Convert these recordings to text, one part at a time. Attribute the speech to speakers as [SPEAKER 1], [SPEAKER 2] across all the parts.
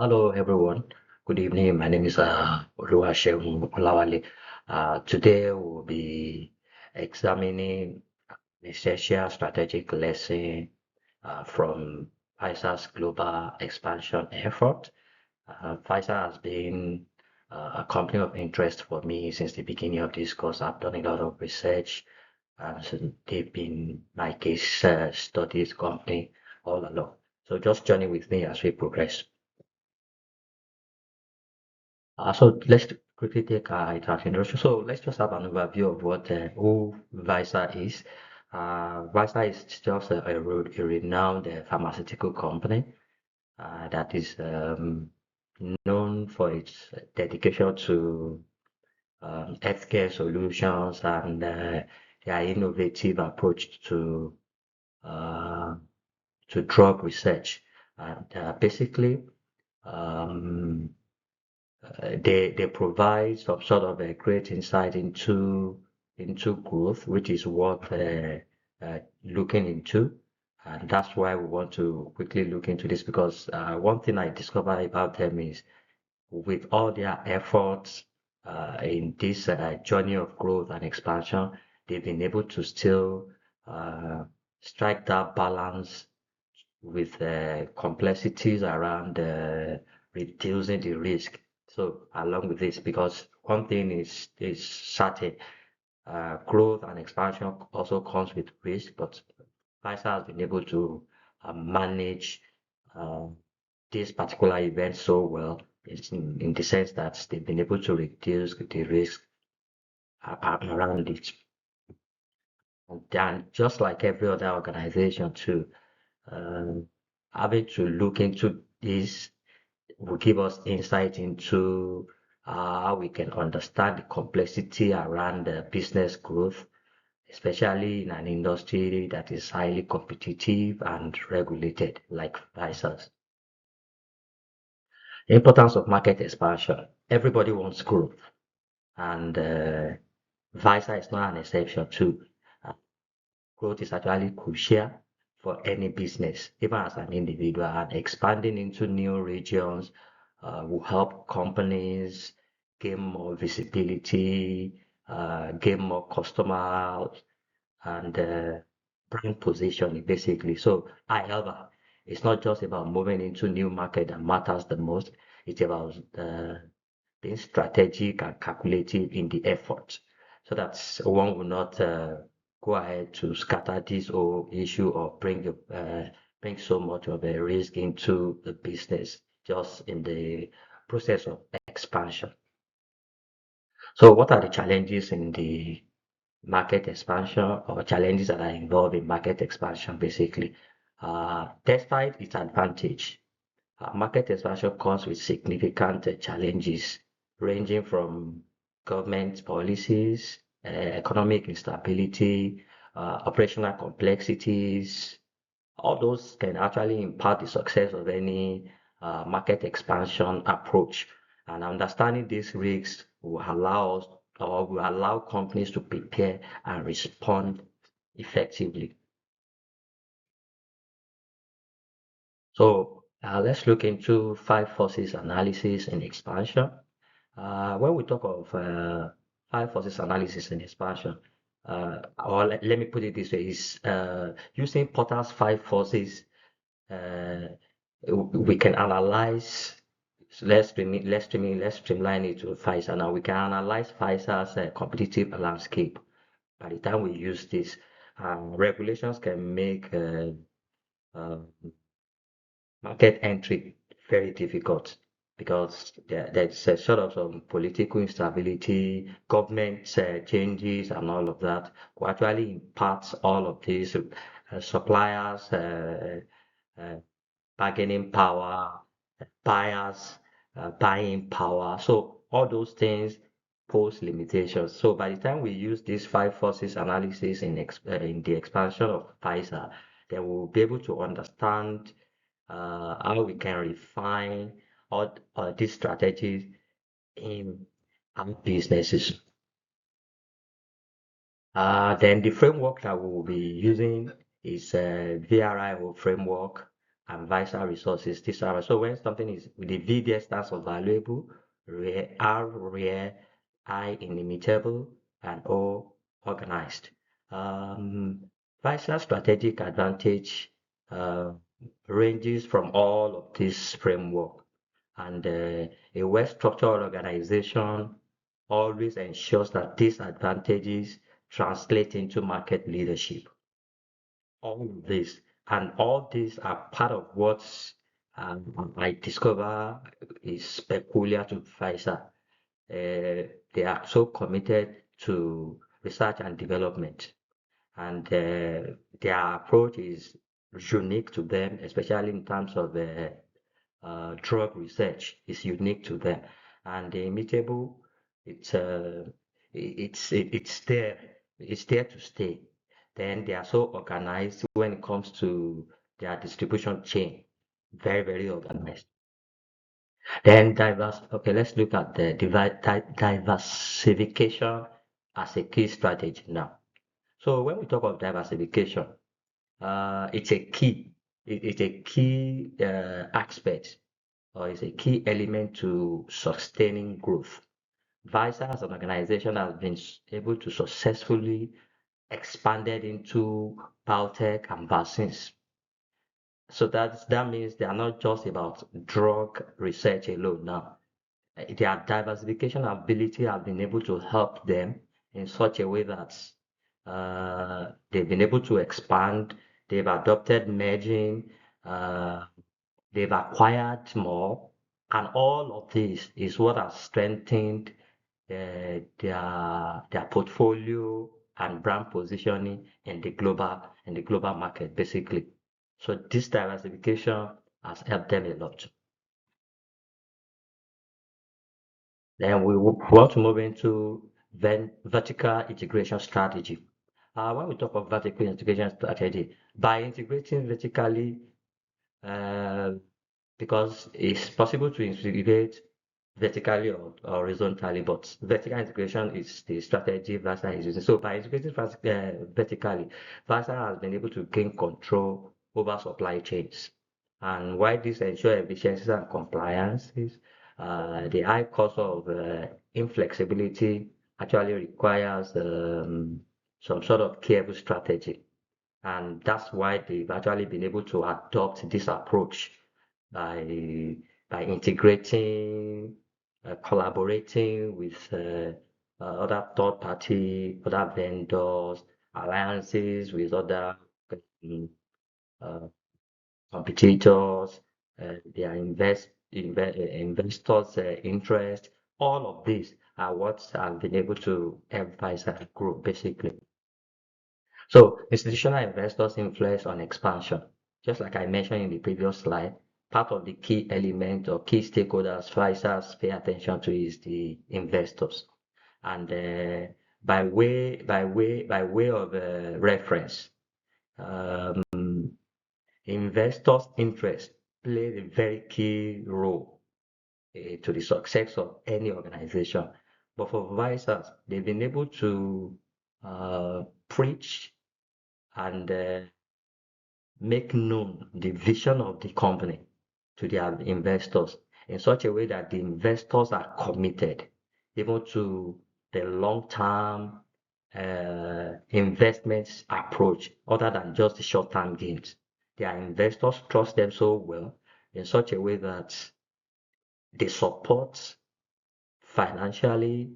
[SPEAKER 1] Hello, everyone. Good evening. My name is Oluwaseun Olawale. Today we'll be examining the essential strategic lesson from Pfizer's global expansion effort. Pfizer has been a company of interest for me since the beginning of this course. I've done a lot of research, and so they've been my case studies company all along. So just journey with me as we progress. So let's quickly take it as introduction. So let's just have an overview of what who Visa is. Visa is just a renowned pharmaceutical company that is known for its dedication to healthcare solutions and their innovative approach uh, to drug research. And basically, um, they provide some sort of a great insight into growth, which is what looking into, and that's why we want to quickly look into this because one thing I discovered about them is with all their efforts in this journey of growth and expansion, they've been able to still uh, strike that balance with complexities around reducing the risk. So along with this, because one thing is certain, growth and expansion also comes with risk, but Pfizer has been able to manage uh, this particular event so well in the sense that they've been able to reduce the risk around it. And then, just like every other organization too, um, having to look into this will give us insight into how we can understand the complexity around business growth, especially in an industry that is highly competitive and regulated like Pfizer's. The importance of market expansion. Everybody wants growth, and Pfizer is not an exception too. Uh, Growth is actually crucial for any business, even as an individual, and expanding into new regions will help companies gain more visibility, gain more customers, and brand positioning, basically. So, however, it's not just about moving into new market that matters the most. It's about being strategic and calculative in the effort, so that one will not go ahead to scatter this whole issue or bring so much of a risk into the business just in the process of expansion. So, what are the challenges in the market expansion or challenges that are involved in market expansion basically? Despite its advantage, market expansion comes with significant challenges ranging from government policies, economic instability, operational complexities. All those can actually impact the success of any market expansion approach. And understanding these risks will allow us or will allow companies to prepare and respond effectively. So let's look into five forces analysis in expansion. When we talk of five forces analysis in expansion, or let me put it this way, is using Porter's five forces, uh, we can analyze. So let's streamline it to Pfizer. Now we can analyze Pfizer's competitive landscape. By the time we use this, regulations can make uh, market entry very difficult because there's a sort of some political instability, government changes, and all of that will actually impact all of these suppliers, uh, bargaining power, buyers, buying power. So all those things pose limitations. So by the time we use these five forces analysis in the expansion of Pfizer, then we'll be able to understand how we can refine all these strategies in our businesses. Then the framework that we will be using is VRIO framework and Visa resources. These are so when something is the V there stands for valuable, rare, R rare, I inimitable, and O organized. Visa's strategic advantage uh, ranges from all of this framework, and a well-structured organization always ensures that these advantages translate into market leadership. All of this and all these are part of what I discover is peculiar to Pfizer. They are so committed to research and development, and their approach is unique to them, especially in terms of drug research. Is unique to them, and the immutable, it's it's there, it's there to stay. Then they are so organized when it comes to their distribution chain, very organized. Then diverse. Okay, let's look at the diversification as a key strategy now. So when we talk of diversification, it's a key. It's a key aspect, or it's a key element to sustaining growth. Visa as an organization has been able to successfully expanded into biotech and vaccines. So that means they are not just about drug research alone now. Their diversification ability has been able to help them in such a way that they've been able to expand, they've adopted merging, uh, they've acquired more, and all of this is what has strengthened their portfolio and brand positioning in the global market, basically. So this diversification has helped them a lot. Then we want to move into vertical integration strategy. When we talk of vertical integration strategy, by integrating vertically, uh, because it's possible to integrate vertically or horizontally, but vertical integration is the strategy Vasa is using. So by integrating vertically, Vasa has been able to gain control over supply chains. And why this ensure efficiencies and compliances, the high cost of inflexibility actually requires some sort of careful strategy. And that's why they've actually been able to adopt this approach by integrating, collaborating with other third party, other vendors, alliances with other uh, competitors, their investors' interest. All of these are what have been able to help Pfizer grow, basically. So institutional investors' influence on expansion. Just like I mentioned in the previous slide, part of the key element or key stakeholders Pfizer's pay attention to is the investors. And by way of reference, um, investors' interest plays a very key role to the success of any organization. But for Pfizer, they've been able to preach and make known the vision of the company to their investors in such a way that the investors are committed even to the long-term investments approach other than just the short-term gains. Their investors trust them so well in such a way that they support financially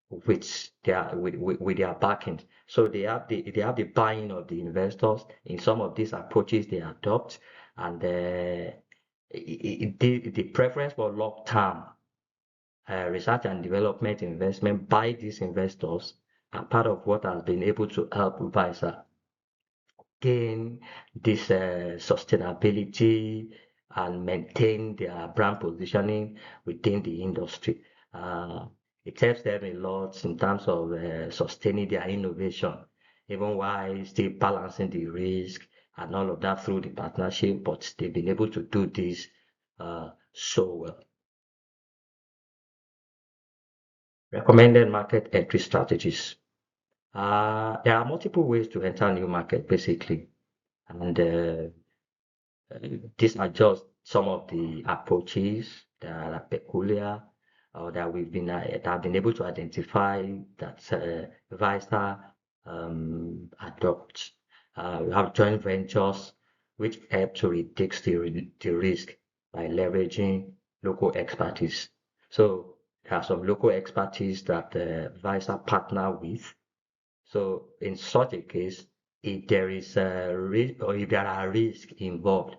[SPEAKER 1] with their backing. So they have the buy-in of the investors in some of these approaches they adopt, and the preference for long-term research and development investment by these investors are part of what has been able to help Visa gain this sustainability and maintain their brand positioning within the industry. It helps them a lot in terms of sustaining their innovation, even while still balancing the risk and all of that through the partnership, but they've been able to do this so well. Recommended market entry strategies. There are multiple ways to enter a new market, basically, and These are just some of the approaches that are peculiar or that that have been able to identify that Visa adopts. We have joint ventures which help to reduce the risk by leveraging local expertise. So there are some local expertise that Visa partner with. So in such a case, if there is a risk or if there are risks involved,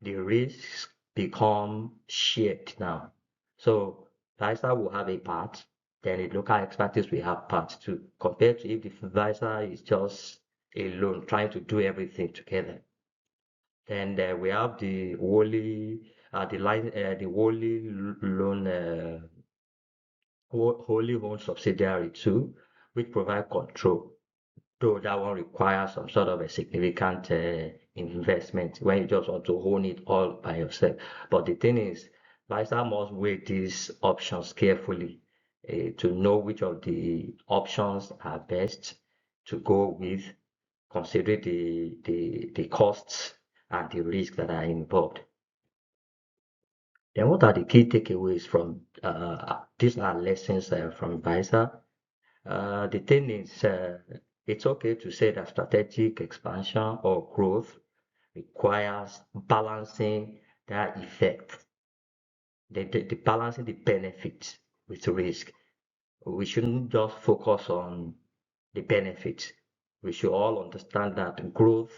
[SPEAKER 1] the risks become shared now. So Visa will have a part, then the local expertise will have part too, compared to if the Visa is just alone trying to do everything together. Then we have the wholly loan wholly owned subsidiary too, which provide control. Though that one requires some sort of a significant investment when you just want to own it all by yourself. But the thing is, Visa must weigh these options carefully to know which of the options are best to go with, considering the costs and the risks that are involved. Then what are the key takeaways from these are lessons from Visa? The thing is, it's okay to say that strategic expansion or growth requires balancing their effect, the balancing the benefits with risk. We shouldn't just focus on the benefits. We should all understand that growth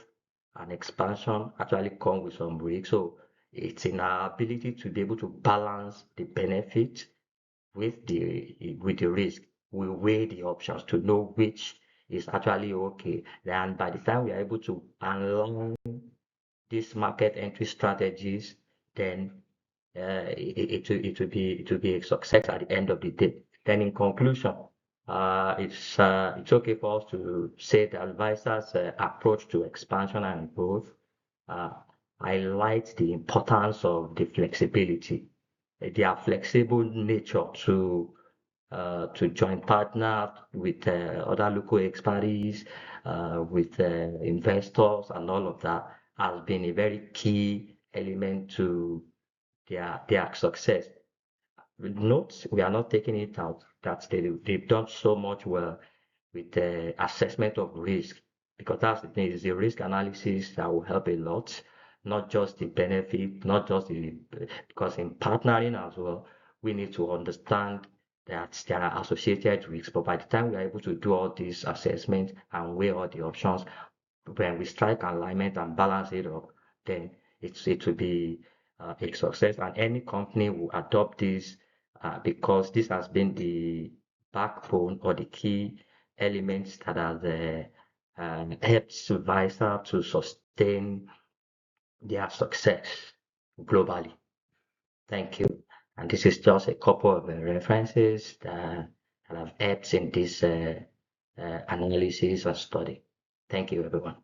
[SPEAKER 1] and expansion actually come with some risk. So it's in our ability to be able to balance the benefit with the risk. We weigh the options to know which is actually okay. And by the time we are able to unlearn these market entry strategies, then it will be a success at the end of the day. Then in conclusion, it's okay for us to say that advisors' approach to expansion and growth uh, highlights the importance of the flexibility, their flexible nature to join partner with other local expertise, with investors and all of that has been a very key element to their success. Note, we are not taking it out that they've done so much well with the assessment of risk, because that's the thing, is the risk analysis that will help a lot, not just the benefit, not just the, because in partnering as well, we need to understand that there are associated risks. But by the time we are able to do all these assessments and weigh all the options, when we strike alignment and balance it up, then it will be a success. And any company will adopt this because this has been the backbone or the key elements that have helped Visa to sustain their success globally. Thank you. And this is just a couple of references that have helped in this analysis and study. Thank you, everyone.